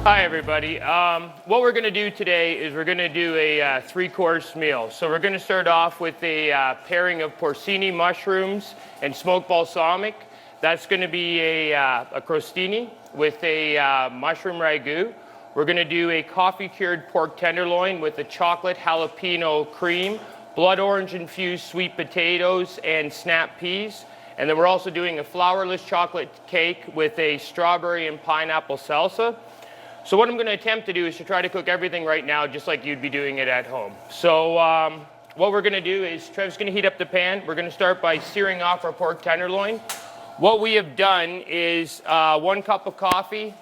Hi everybody. What we're going to do today is we're going to do a three-course meal. So we're going to start off with a pairing of porcini mushrooms and smoked balsamic. That's going to be a crostini with a mushroom ragu. We're going to do a coffee-cured pork tenderloin with a chocolate jalapeno cream, blood orange infused sweet potatoes, and snap peas. And then we're also doing a flourless chocolate cake with a strawberry and pineapple salsa. So what I'm going to attempt to do is to try to cook everything right now just like you'd be doing it at home. So what we're going to do is Trev's going to heat up the pan. We're going to start by searing off our pork tenderloin. What we have done is 1 cup of coffee,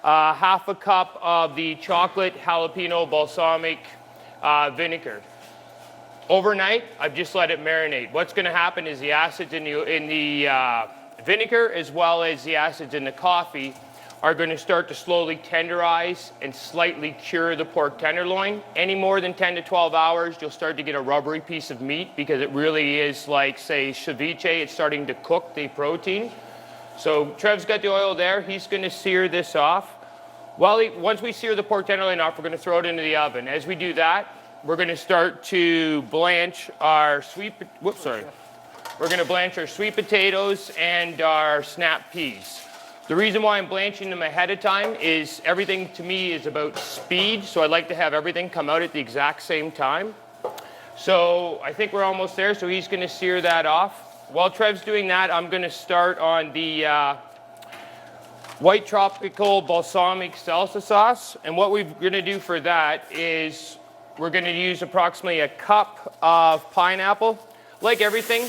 half a cup of the chocolate jalapeno balsamic vinegar. Overnight, I've just let it marinate. What's going to happen is the acids in the vinegar as well as the acids in the coffee are going to start to slowly tenderize and slightly cure the pork tenderloin. Any more than 10 to 12 hours, you'll start to get a rubbery piece of meat because it really is like, say, ceviche. It's starting to cook the protein. So Trev's got the oil there. He's going to sear this off. Once we sear the pork tenderloin off, we're going to throw it into the oven. As we do that, we're going to start to blanch our sweet potatoes and our snap peas. The reason why I'm blanching them ahead of time is everything to me is about speed, so I'd like to have everything come out at the exact same time. So I think we're almost there, so he's going to sear that off. While Trev's doing that, I'm going to start on the white tropical balsamic salsa sauce. And what we're going to do for that is we're going to use approximately a cup of pineapple. Like everything,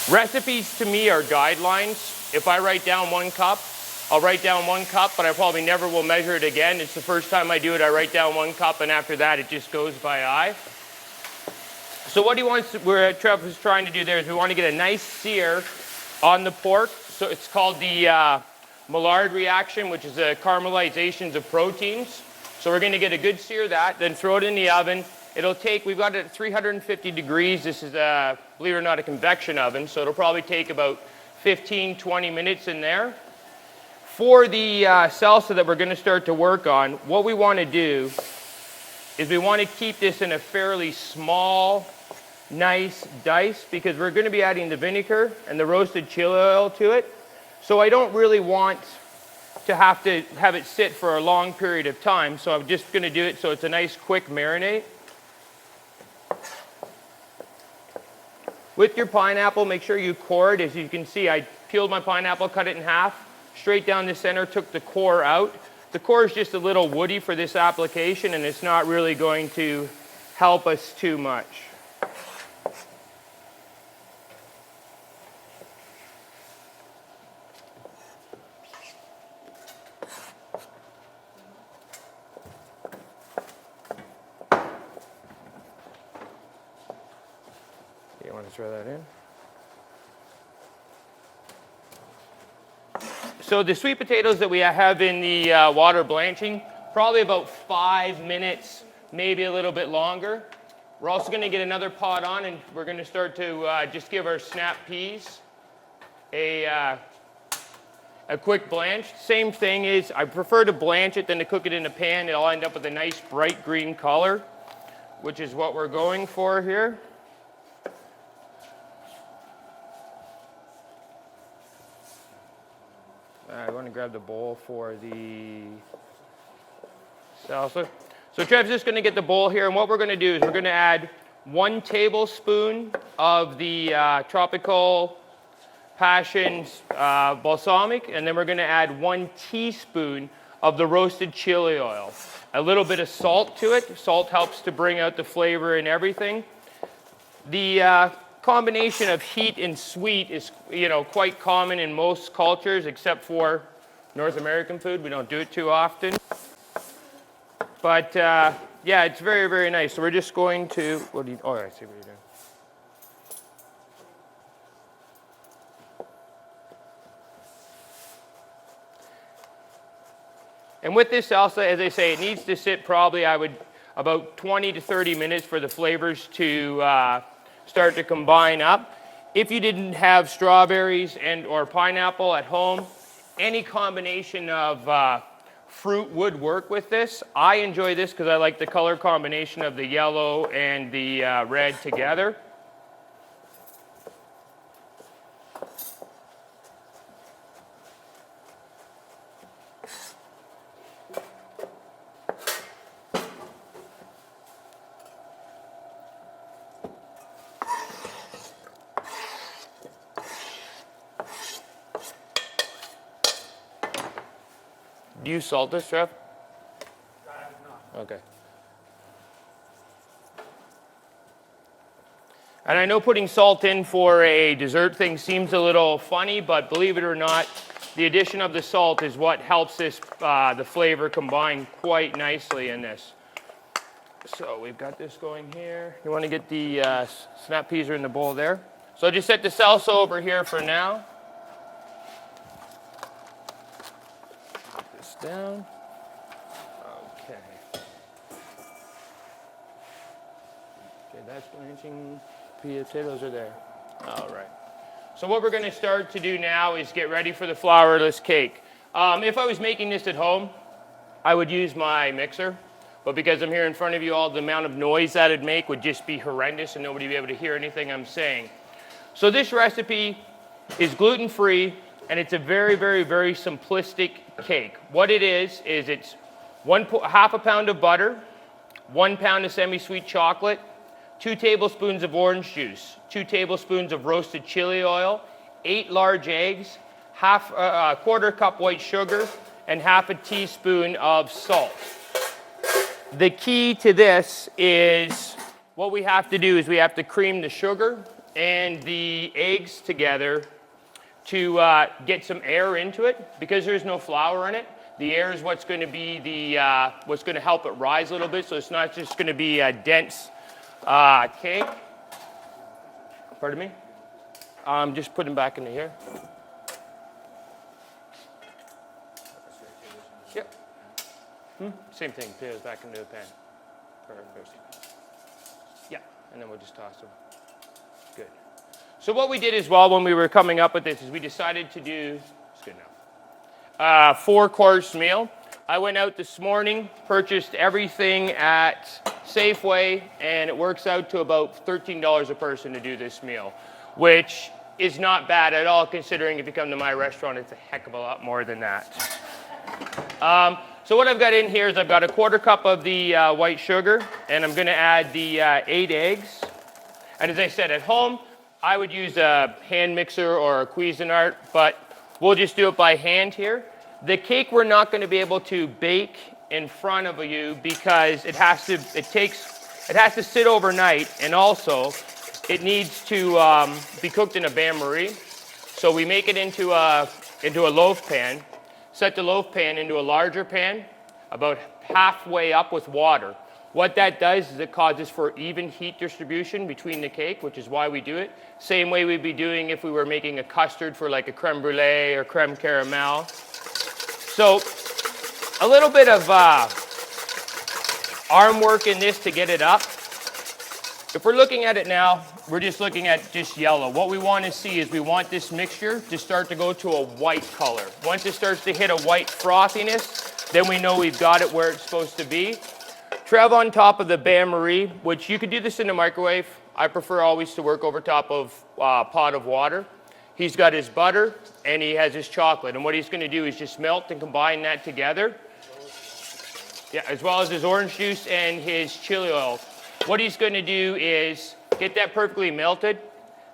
recipes to me are guidelines. If I write down 1 cup, I'll write down 1 cup, but I probably never will measure it again. It's the first time I do it, I write down 1 cup, and after that, it just goes by eye. So what Trev is trying to do there is we want to get a nice sear on the pork. So it's called the Maillard reaction, which is a caramelization of proteins. So we're going to get a good sear of that, then throw it in the oven. It'll take, we've got it at 350 degrees. This is, believe it or not, a convection oven, so it'll probably take about 15, 20 minutes in there. For the salsa that we're going to start to work on, what we want to do is we want to keep this in a fairly small, nice dice because we're going to be adding the vinegar and the roasted chili oil to it. So I don't really want to have it sit for a long period of time, so I'm just going to do it so it's a nice quick marinade. With your pineapple, make sure you core it. As you can see, I peeled my pineapple, cut it in half, straight down the center, took the core out. The core is just a little woody for this application, and it's not really going to help us too much. You want to throw that in? So the sweet potatoes that we have in the water blanching, probably about 5 minutes, maybe a little bit longer. We're also going to get another pot on, and we're going to start to just give our snap peas a quick blanch. Same thing is, I prefer to blanch it than to cook it in a pan. It'll end up with a nice bright green color, which is what we're going for here. I want to grab the bowl for the salsa. So Trev's just going to get the bowl here, and what we're going to do is we're going to add 1 tablespoon of the tropical passion balsamic, and then we're going to add 1 teaspoon of the roasted chili oil. A little bit of salt to it. Salt helps to bring out the flavor and everything. The combination of heat and sweet is, quite common in most cultures, except for North American food. We don't do it too often. But yeah, it's very, very nice. So we're just going to, I see what you're doing. And with this salsa, as I say, it needs to sit probably, about 20 to 30 minutes for the flavors to start to combine up. If you didn't have strawberries and or pineapple at home, Any combination of fruit would work with this. I enjoy this because I like the color combination of the yellow and the red together. Do you salt this, Trev? Okay. And I know putting salt in for a dessert thing seems a little funny, but believe it or not, the addition of the salt is what helps this the flavor combine quite nicely in this. So we've got this going here. You want to get the snap peas are in the bowl there. So I'll just set the salsa over here for now. Put this down. Okay. Okay, that's blanching. Potatoes are there. All right. So what we're going to start to do now is get ready for the flourless cake. If I was making this at home, I would use my mixer. But because I'm here in front of you all, the amount of noise that it'd make would just be horrendous and nobody would be able to hear anything I'm saying. So this recipe is gluten-free and it's a very, very, very simplistic cake. What it is it's half a pound of butter, 1 pound of semi-sweet chocolate, 2 tablespoons of orange juice, 2 tablespoons of roasted chili oil, 8 large eggs, a quarter cup white sugar, and half a teaspoon of salt. The key to this is what we have to do is we have to cream the sugar and the eggs together to get some air into it. Because there's no flour in it, the air is what's going to be what's going to help it rise a little bit, so it's not just going to be a dense cake. Pardon me? Just put them back into here. Yep. Same thing. Potatoes back into the pan. Yeah, and then we'll just toss them. Good. So what we did as well when we were coming up with this is we decided to do, it's good enough, 4-course meal. I went out this morning, purchased everything at Safeway, and it works out to about $13 a person to do this meal, which is not bad at all considering if you come to my restaurant, it's a heck of a lot more than that. So what I've got in here is I've got a quarter cup of the white sugar, and I'm going to add the 8 eggs. And as I said, at home, I would use a hand mixer or a Cuisinart, but we'll just do it by hand here. The cake we're not going to be able to bake in front of you because it has to sit overnight, and also it needs to be cooked in a bain-marie. So we make it into a loaf pan. Set the loaf pan into a larger pan, about halfway up with water. What that does is it causes for even heat distribution between the cake, which is why we do it. Same way we'd be doing if we were making a custard for like a creme brulee or creme caramel. So a little bit of arm work in this to get it up. If we're looking at it now, we're just looking at just yellow. What we want to see is we want this mixture to start to go to a white color. Once it starts to hit a white frothiness, then we know we've got it where it's supposed to be. Trev on top of the bain-marie, which you could do this in the microwave. I prefer always to work over top of a pot of water. He's got his butter and he has his chocolate. And what he's going to do is just melt and combine that together. Yeah, as well as his orange juice and his chili oil. What he's going to do is get that perfectly melted.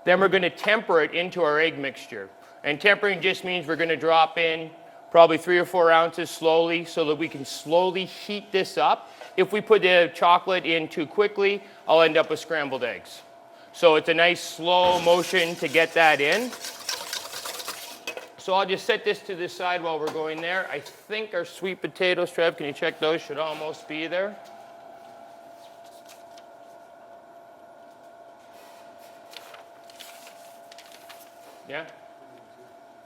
Then we're going to temper it into our egg mixture. And tempering just means we're going to drop in probably 3 or 4 ounces slowly so that we can slowly heat this up. If we put the chocolate in too quickly, I'll end up with scrambled eggs. So it's a nice slow motion to get that in. So I'll just set this to the side while we're going there. I think our sweet potatoes, Trev, can you check those? Should almost be there. Yeah?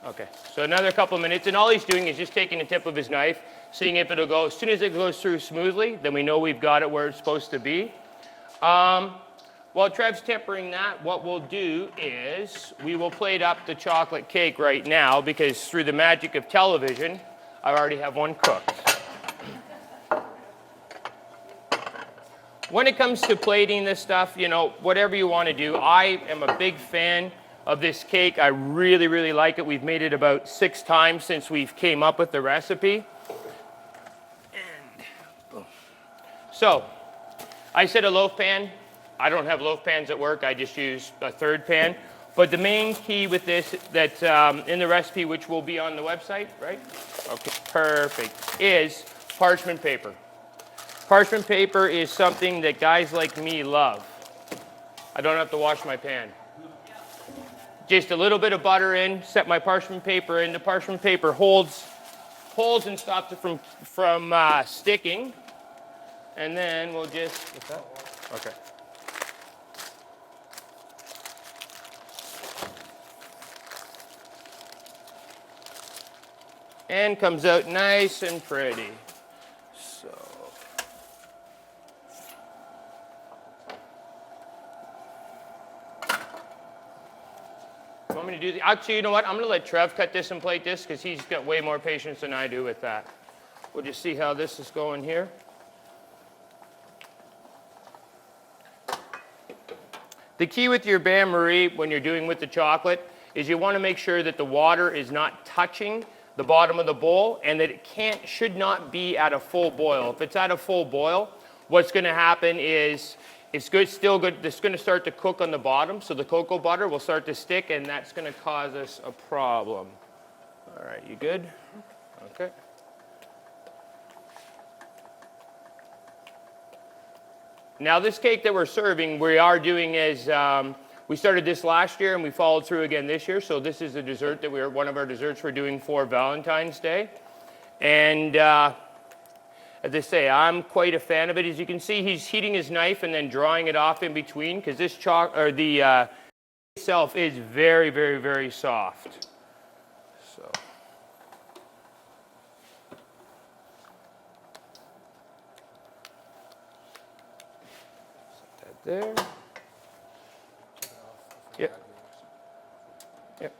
Okay, so another couple minutes, and all he's doing is just taking the tip of his knife, seeing if it'll go. As soon as it goes through smoothly, then we know we've got it where it's supposed to be. While Trev's tempering that, what we'll do is we will plate up the chocolate cake right now because through the magic of television, I already have one cooked. When it comes to plating this stuff, you know, whatever you want to do, I am a big fan of this cake. I really, really like it. We've made it about 6 times since we've came up with the recipe. And boom. So, I said a loaf pan. I don't have loaf pans at work. I just use a third pan. But the main key with this, that in the recipe, which will be on the website, right? Okay, perfect, is parchment paper. Parchment paper is something that guys like me love. I don't have to wash my pan. Just a little bit of butter in, set my parchment paper in. The parchment paper holds and stops it from sticking. And then we'll just, what's that? Okay. And comes out nice and pretty. So. You want me to do the, actually, you know what? I'm going to let Trev cut this and plate this because he's got way more patience than I do with that. We'll just see how this is going here. The key with your bain-marie when you're doing with the chocolate is you want to make sure that the water is not touching the bottom of the bowl and that it should not be at a full boil. If it's at a full boil, what's going to happen is it's still good. It's going to start to cook on the bottom, so the cocoa butter will start to stick, and that's going to cause us a problem. All right, you good? Okay. Now this cake that we're serving, we are doing as, we started this last year and we followed through again this year. So this is a dessert that one of our desserts we're doing for Valentine's Day. And as I say, I'm quite a fan of it. As you can see, he's heating his knife and then drawing it off in between because this the itself is very, very, very soft. So. There. Yep. Yep.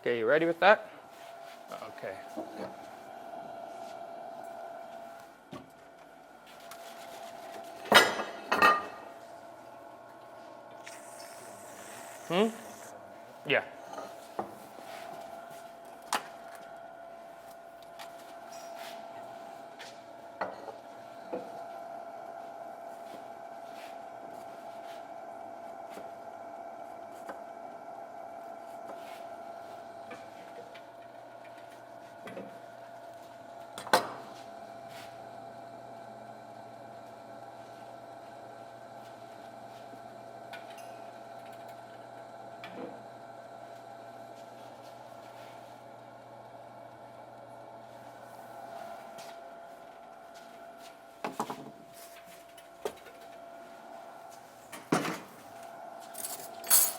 Okay, you ready with that? Okay. Yeah.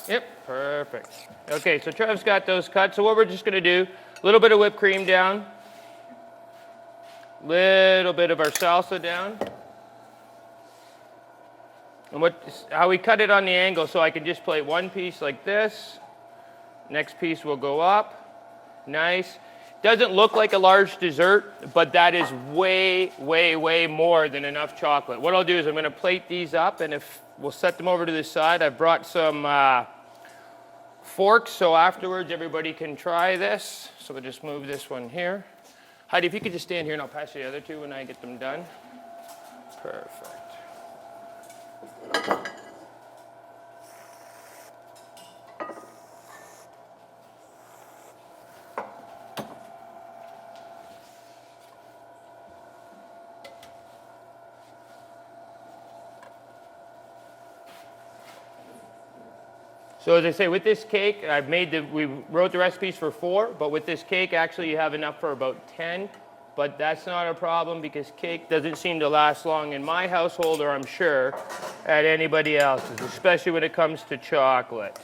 Yep, perfect. Okay, so Trev's got those cut. So what we're just going to do, a little bit of whipped cream down, little bit of our salsa down. And how we cut it on the angle, so I can just plate one piece like this. Next piece will go up. Nice. Doesn't look like a large dessert, but that is way, way, way more than enough chocolate. What I'll do is I'm going to plate these up, and we'll set them over to the side. I've brought some forks, so afterwards everybody can try this. So we'll just move this one here. Heidi, if you could just stand here and I'll pass you the other two when I get them done. Perfect. So as I say, with this cake, we wrote the recipes for 4, but with this cake, actually you have enough for about 10. But that's not a problem because cake doesn't seem to last long in my household, or I'm sure at anybody else's, especially when it comes to chocolate.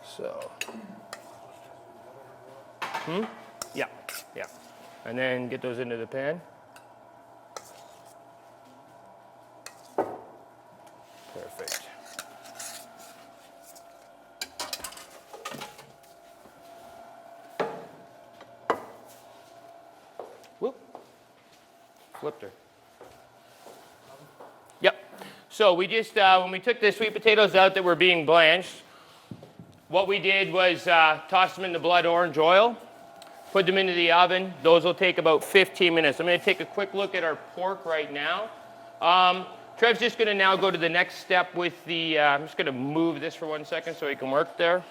So, yeah. And then get those into the pan. flipped her. Yep. So we just, when we took the sweet potatoes out that were being blanched, what we did was toss them in the blood orange oil, put them into the oven. Those will take about 15 minutes. I'm going to take a quick look at our pork right now. Trev's just going to now go to the next step with the, I'm just going to move this for 1 second so he can work there.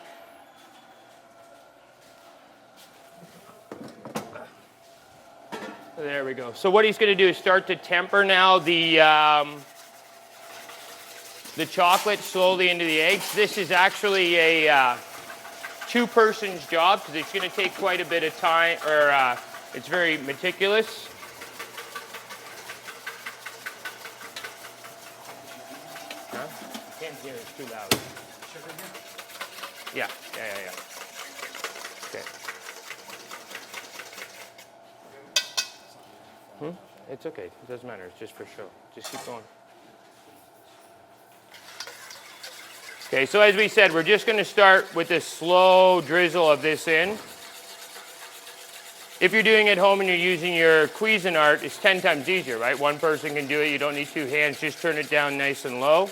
There we go. So what he's going to do is start to temper now the chocolate slowly into the eggs. This is actually a two-person's job because it's going to take quite a bit of time, or it's very meticulous. Huh? I can't hear it. It's too loud. Yeah. Okay. It's okay. It doesn't matter. It's just for show. Just keep going. Okay, so as we said, we're just going to start with this slow drizzle of this in. If you're doing it at home and you're using your Cuisinart, it's 10 times easier, right? One person can do it. You don't need two hands. Just turn it down nice and low.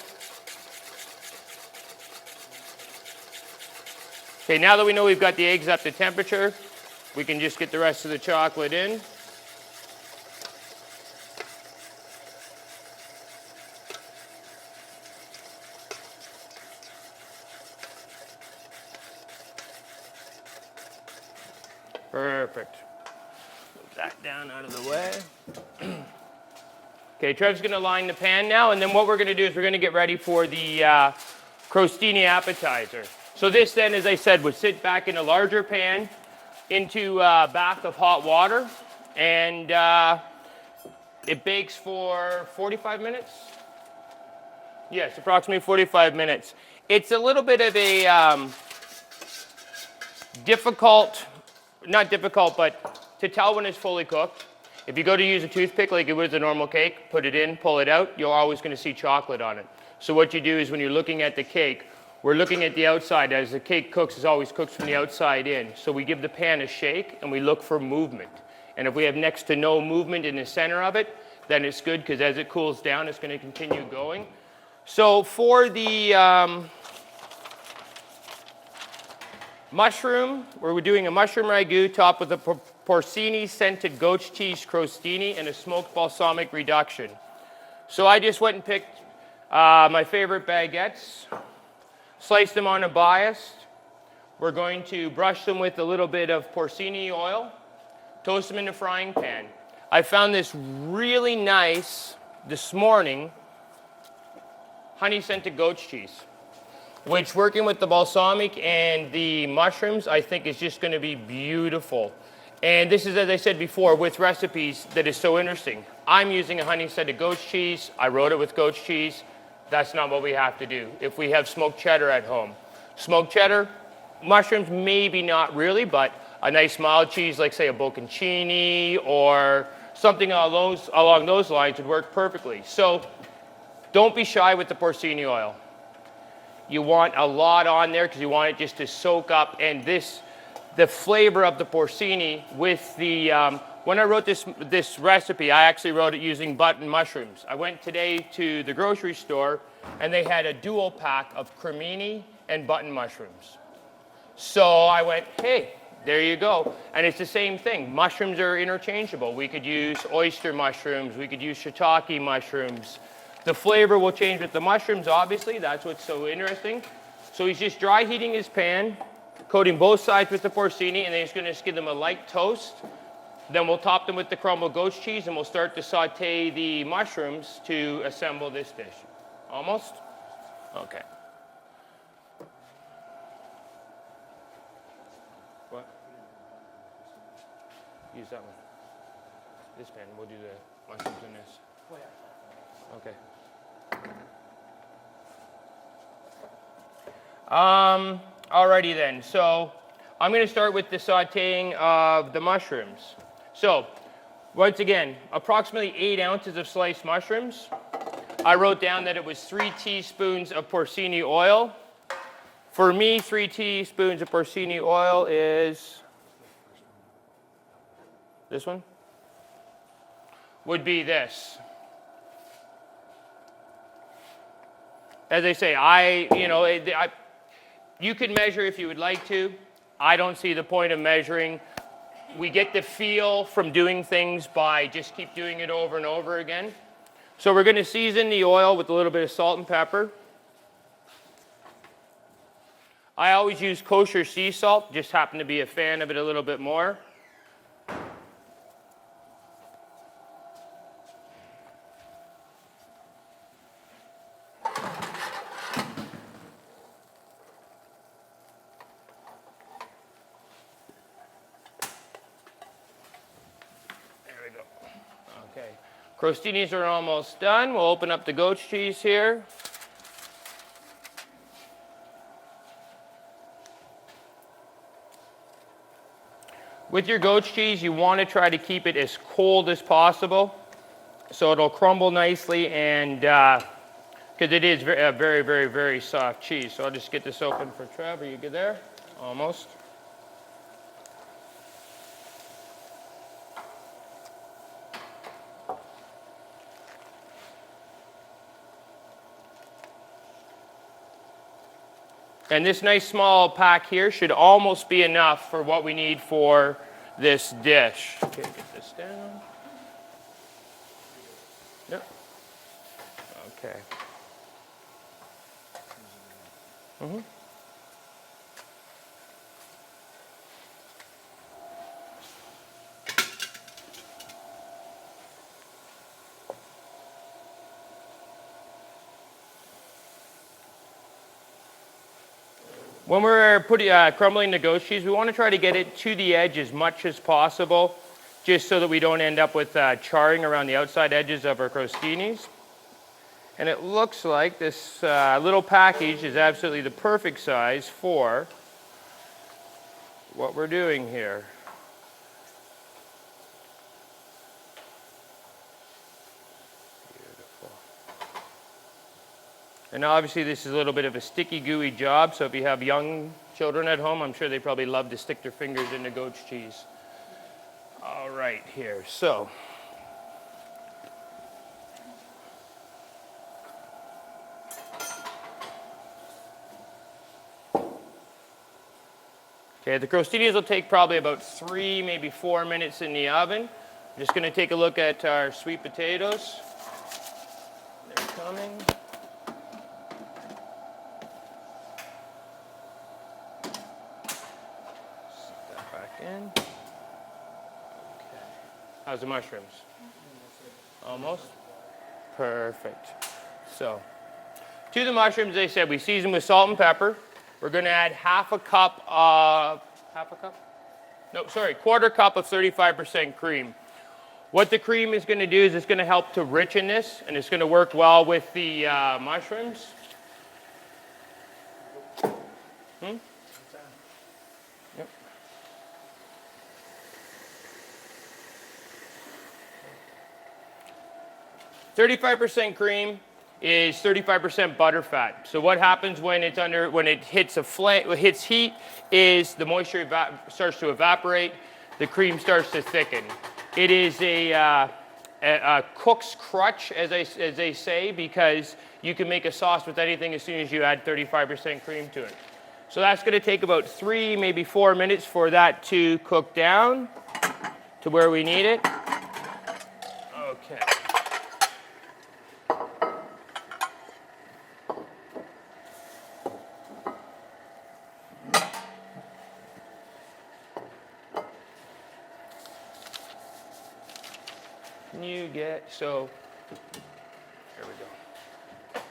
Okay, now that we know we've got the eggs up to temperature, we can just get the rest of the chocolate in. Perfect. Move that down out of the way. Okay, Trev's going to line the pan now, and then what we're going to do is we're going to get ready for the crostini appetizer. So this then, as I said, would sit back in a larger pan into a bath of hot water, and it bakes for 45 minutes? Yes, approximately 45 minutes. It's a little bit of a not difficult, but to tell when it's fully cooked. If you go to use a toothpick like you would with a normal cake, put it in, pull it out, you're always going to see chocolate on it. So what you do is when you're looking at the cake, we're looking at the outside. As the cake cooks, it always cooks from the outside in. So we give the pan a shake and we look for movement. And if we have next to no movement in the center of it, then it's good because as it cools down, it's going to continue going. So for the mushroom, we're doing a mushroom ragu topped with a porcini scented goat's cheese crostini and a smoked balsamic reduction. So I just went and picked my favorite baguettes, sliced them on a bias. We're going to brush them with a little bit of porcini oil, toast them in a frying pan. I found this really nice this morning, honey scented goat's cheese, which working with the balsamic and the mushrooms, I think is just going to be beautiful. And this is, as I said before, with recipes that is so interesting. I'm using a honey scented goat's cheese. I wrote it with goat's cheese. That's not what we have to do. If we have smoked cheddar at home. Smoked cheddar, mushrooms, maybe not really, but a nice mild cheese like, say, a bocconcini or something along those lines would work perfectly. So don't be shy with the porcini oil. You want a lot on there because you want it just to soak up. And the flavor of the porcini with the, when I wrote this recipe, I actually wrote it using button mushrooms. I went today to the grocery store and they had a dual pack of cremini and button mushrooms. So I went, hey, there you go. And it's the same thing. Mushrooms are interchangeable. We could use oyster mushrooms. We could use shiitake mushrooms. The flavor will change with the mushrooms, obviously. That's what's so interesting. So he's just dry heating his pan, coating both sides with the porcini, and then he's going to just give them a light toast. Then we'll top them with the crumbled goat's cheese, and we'll start to saute the mushrooms to assemble this dish. Almost? Okay. What? Use that one. This pan. We'll do the mushrooms in this. Okay. Alrighty then. So I'm going to start with the sauteing of the mushrooms. So once again, approximately 8 ounces of sliced mushrooms. I wrote down that it was 3 teaspoons of porcini oil. For me, 3 teaspoons of porcini oil is this one. would be this. As I say, you can measure if you would like to. I don't see the point of measuring. We get the feel from doing things by just keep doing it over and over again. So we're going to season the oil with a little bit of salt and pepper. I always use kosher sea salt, just happen to be a fan of it a little bit more. Okay, crostinis are almost done. We'll open up the goat's cheese here. With your goat's cheese, you want to try to keep it as cold as possible so it'll crumble nicely, and because it is a very, very, very soft cheese. So I'll just get this open for Trev. Are you good there? Almost. And this nice small pack here should almost be enough for what we need for this dish. Okay, get this down. Yep. Okay. Mm-hmm. When we're crumbling the goat cheese, we want to try to get it to the edge as much as possible, just so that we don't end up with charring around the outside edges of our crostinis. And it looks like this little package is absolutely the perfect size for what we're doing here. And obviously this is a little bit of a sticky, gooey job, so if you have young children at home, I'm sure they probably love to stick their fingers into goat's cheese. All right, here, so. Okay, the crostinis will take probably about 3, maybe 4 minutes in the oven. I'm just gonna take a look at our sweet potatoes. They're coming. In. Okay. How's the mushrooms? Almost? Perfect. So, to the mushrooms, they said we season with salt and pepper. We're going to add quarter cup of 35% cream. What the cream is going to do is it's going to help to richen this, and it's going to work well with the mushrooms. 35% cream is 35% butter fat. So what happens when it hits heat is the moisture starts to evaporate, the cream starts to thicken. It is a cook's crutch, as they say, because you can make a sauce with anything as soon as you add 35% cream to it. So that's going to take about 3, maybe 4 minutes for that to cook down to where we need it. Okay. So, there we go.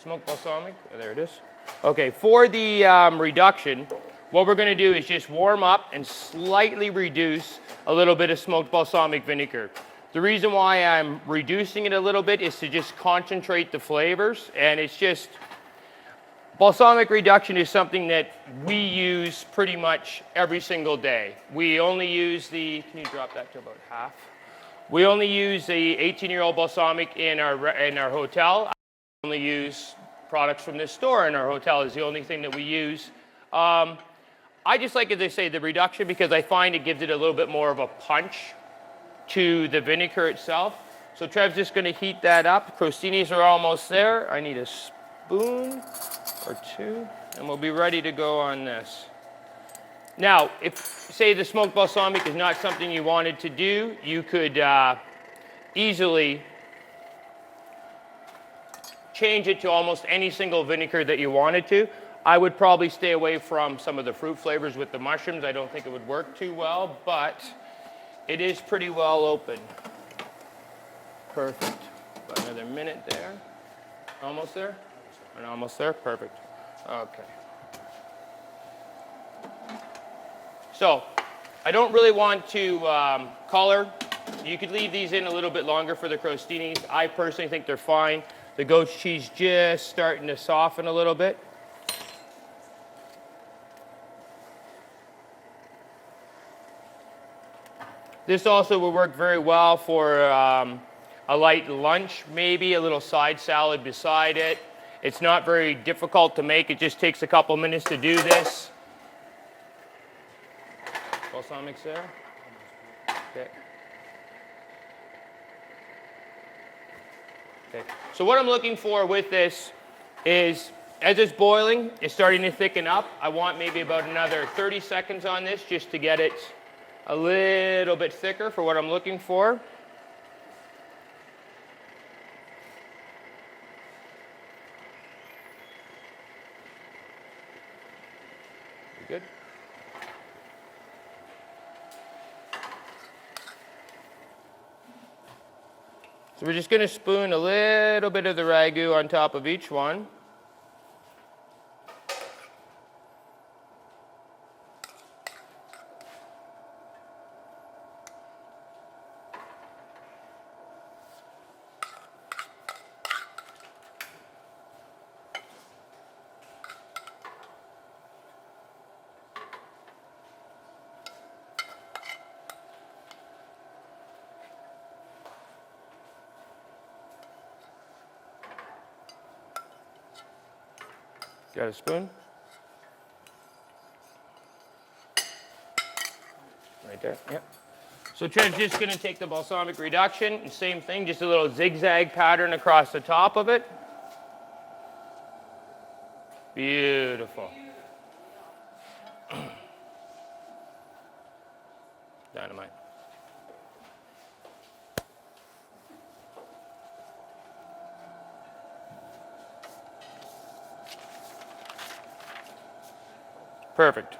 Smoked balsamic, there it is. Okay, for the reduction, what we're gonna do is just warm up and slightly reduce a little bit of smoked balsamic vinegar. The reason why I'm reducing it a little bit is to just concentrate the flavors, and it's just, balsamic reduction is something that we use pretty much every single day. We only use can you drop that to about half? We only use the 18-year-old balsamic in our hotel. I only use products from this store in our hotel is the only thing that we use. I just like, as I say, the reduction because I find it gives it a little bit more of a punch to the vinegar itself. So Trev's just going to heat that up. Crostinis are almost there. I need a spoon or two, and we'll be ready to go on this. Now, if, say, the smoked balsamic is not something you wanted to do, you could easily change it to almost any single vinegar that you wanted to. I would probably stay away from some of the fruit flavors with the mushrooms. I don't think it would work too well, but it is pretty well open. Perfect. About another minute there. Almost there? And almost there? Perfect. Okay. So, I don't really want to color. You could leave these in a little bit longer for the crostinis. I personally think they're fine. The goat cheese just starting to soften a little bit. This also will work very well for a light lunch, maybe a little side salad beside it. It's not very difficult to make. It just takes a couple minutes to do this. Balsamic's there? Okay. Okay. So what I'm looking for with this is, as it's boiling, it's starting to thicken up. I want maybe about another 30 seconds on this just to get it a little bit thicker for what I'm looking for. Good. So we're just going to spoon a little bit of the ragu on top of each one. Got a spoon? Right there, yep. So Trev's just going to take the balsamic reduction, and same thing, just a little zigzag pattern across the top of it. Beautiful. Dynamite. Perfect.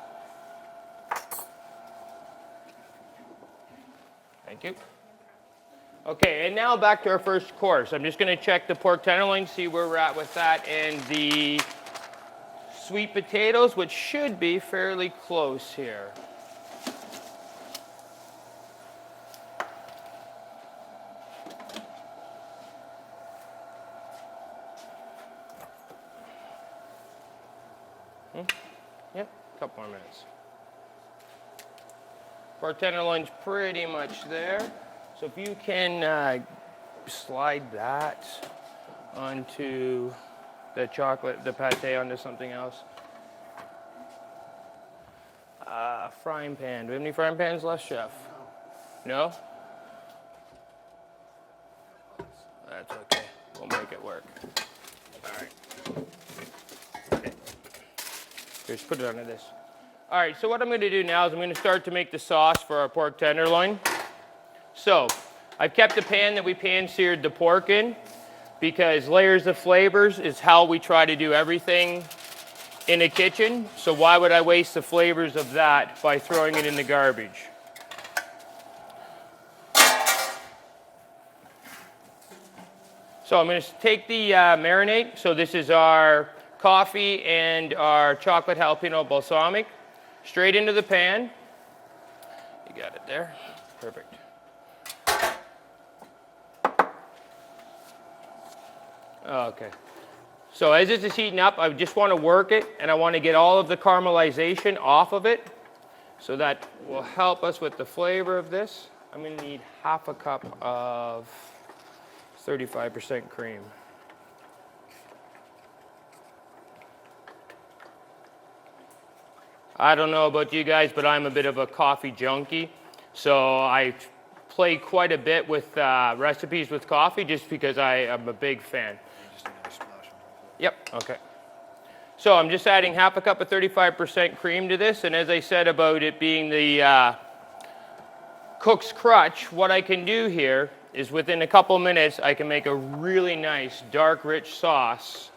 Thank you. Okay, and now back to our first course. I'm just going to check the pork tenderloin, see where we're at with that, and the sweet potatoes, which should be fairly close here. Yep, a couple more minutes. Pork tenderloin's pretty much there. So if you can slide that onto the chocolate, the pate onto something else. Frying pan. Do we have any frying pans left, Chef? No? That's okay. We'll make it work. All right. Okay. Just put it under this. All right, so what I'm going to do now is I'm going to start to make the sauce for our pork tenderloin. So I've kept the pan that we pan-seared the pork in because layers of flavors is how we try to do everything in a kitchen. So why would I waste the flavors of that by throwing it in the garbage? So I'm going to take the marinade. So this is our coffee and our chocolate jalapeno balsamic. Straight into the pan. You got it there. Perfect. Okay. So as this is heating up, I just want to work it, and I want to get all of the caramelization off of it. So that will help us with the flavor of this. I'm going to need half a cup of 35% cream. I don't know about you guys, but I'm a bit of a coffee junkie. So I play quite a bit with recipes with coffee just because I am a big fan. Yep, okay. So I'm just adding half a cup of 35% cream to this, and as I said about it being the cook's crutch, what I can do here is within a couple minutes I can make a really nice dark rich sauce.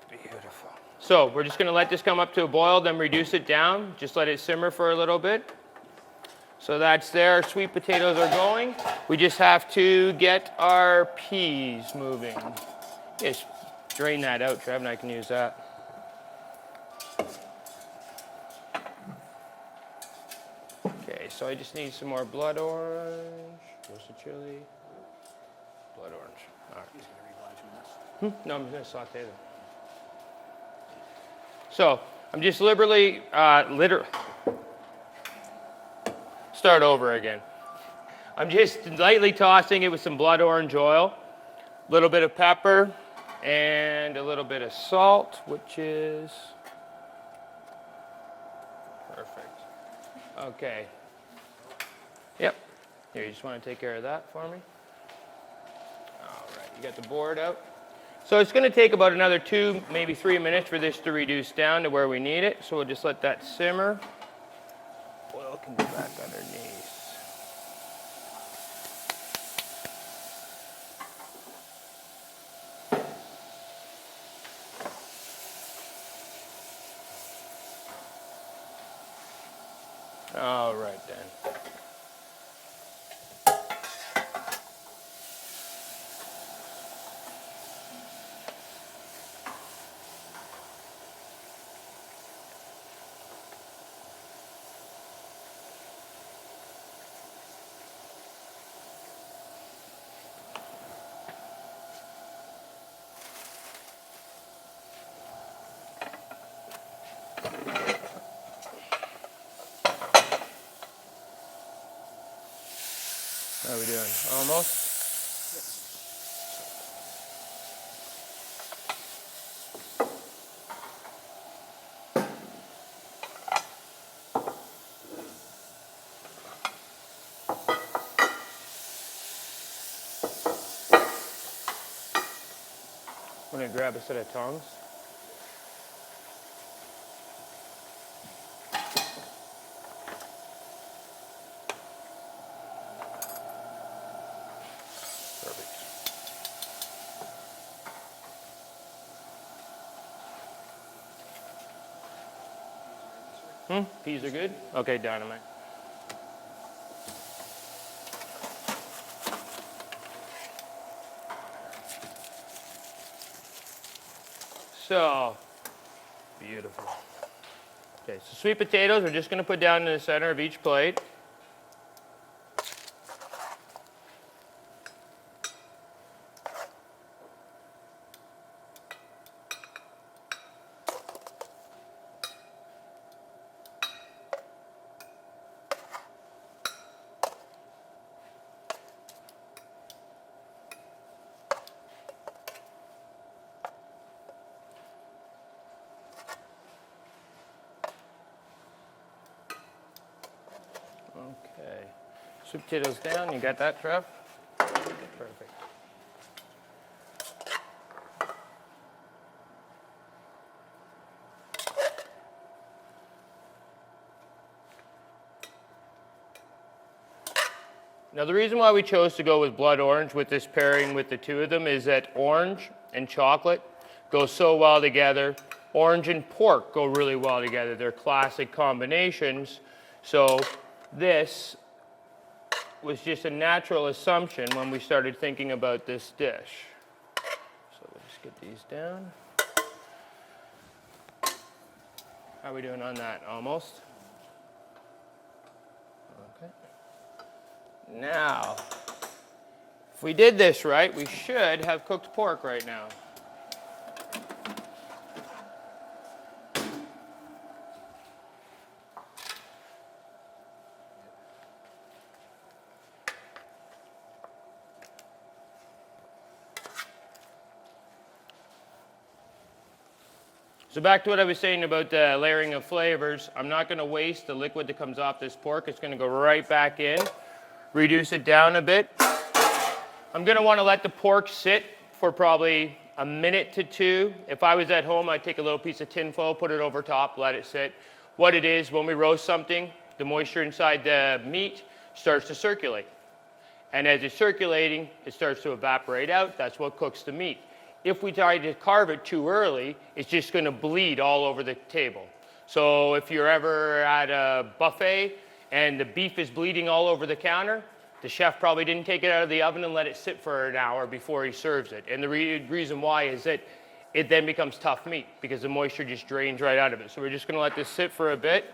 Beautiful. So we're just going to let this come up to a boil, then reduce it down, just let it simmer for a little bit. So that's there, our sweet potatoes are going. We just have to get our peas moving. Just drain that out, Trev, and I can use that. Okay, so I just need some more blood orange, roasted chili, blood orange. All right. No, I'm going to saute them. So I'm just start over again. I'm just lightly tossing it with some blood orange oil, a little bit of pepper, and a little bit of salt, which is perfect. Okay. Yep. Here, you just want to take care of that for me? All right, you got the board out. So it's going to take about another 2, maybe 3 minutes for this to reduce down to where we need it. So we'll just let that simmer. Oil can go back underneath. All right then. How are we doing? Almost? I'm going to grab a set of tongs. Peas are good? Okay, dynamite. So, beautiful. Okay, so sweet potatoes we're just going to put down in the center of each plate. Okay, sweet potatoes down, you got that, Trev? Perfect. Now the reason why we chose to go with blood orange with this pairing with the two of them is that orange and chocolate go so well together. Orange and pork go really well together. They're classic combinations. So this was just a natural assumption when we started thinking about this dish. So we'll just get these down. How are we doing on that? Almost? Okay. Now, if we did this right, we should have cooked pork right now. So back to what I was saying about the layering of flavors. I'm not going to waste the liquid that comes off this pork. It's going to go right back in. Reduce it down a bit. I'm going to want to let the pork sit for probably a minute to 2. If I was at home, I'd take a little piece of tin foil, put it over top, let it sit. What it is, when we roast something, the moisture inside the meat starts to circulate. And as it's circulating, it starts to evaporate out. That's what cooks the meat. If we try to carve it too early, it's just going to bleed all over the table. So if you're ever at a buffet and the beef is bleeding all over the counter, the chef probably didn't take it out of the oven and let it sit for an hour before he serves it. And the reason why is that it then becomes tough meat because the moisture just drains right out of it. So we're just going to let this sit for a bit.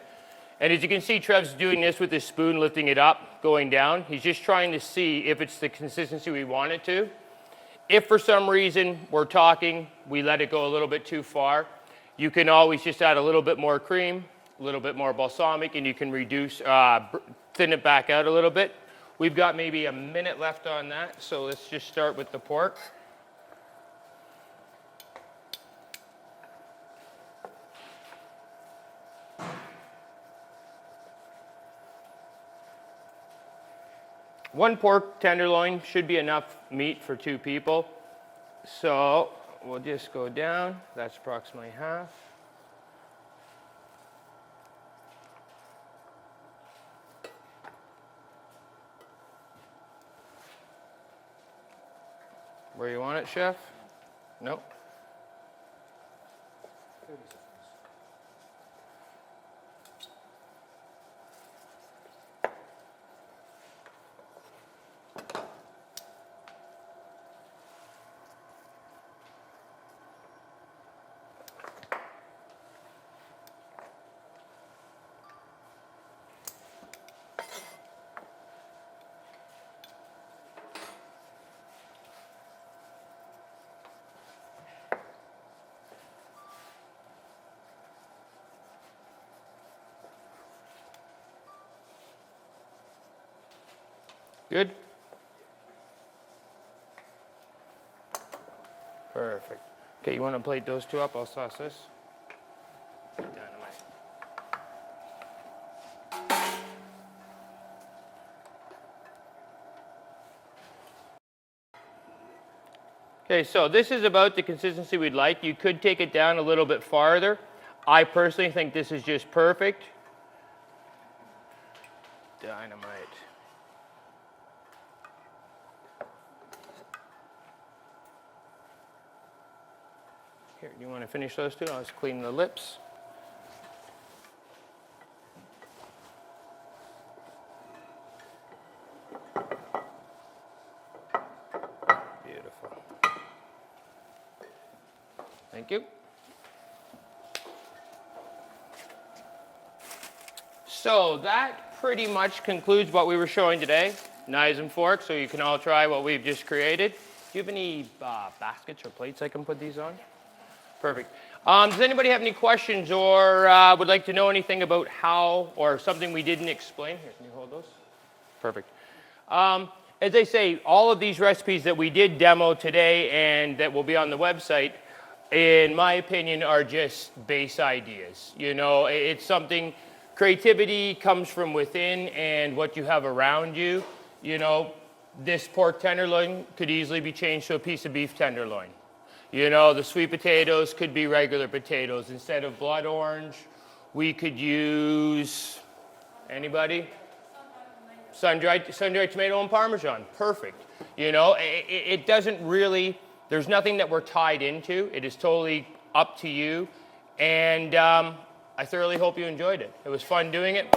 And as you can see, Trev's doing this with his spoon, lifting it up, going down. He's just trying to see if it's the consistency we want it to. If for some reason we're talking, we let it go a little bit too far, you can always just add a little bit more cream, a little bit more balsamic, and you can reduce, thin it back out a little bit. We've got maybe a minute left on that, so let's just start with the pork. One pork tenderloin should be enough meat for 2 people. So we'll just go down. That's approximately half. Where you want it, chef? Nope. Good? Perfect. Okay, you want to plate those 2 up? I'll sauce this. Dynamite. Okay, so this is about the consistency we'd like. You could take it down a little bit farther. I personally think this is just perfect. Dynamite. Here, do you want to finish those 2? I'll just clean the lips. Beautiful. Thank you. So that pretty much concludes what we were showing today. Knives and forks, so you can all try what we've just created. Do you have any baskets or plates I can put these on? Perfect. Does anybody have any questions or would like to know anything about how or something we didn't explain? Here, can you hold those? Perfect. As I say, all of these recipes that we did demo today and that will be on the website, in my opinion, are just base ideas. You know, it's something, creativity comes from within and what you have around you. You know, this pork tenderloin could easily be changed to a piece of beef tenderloin. You know, the sweet potatoes could be regular potatoes. Instead of blood orange, we could use, anybody? Sun-dried tomato and Parmesan. Perfect. You know, it doesn't really, there's nothing that we're tied into. It is totally up to you. And I thoroughly hope you enjoyed it. It was fun doing it.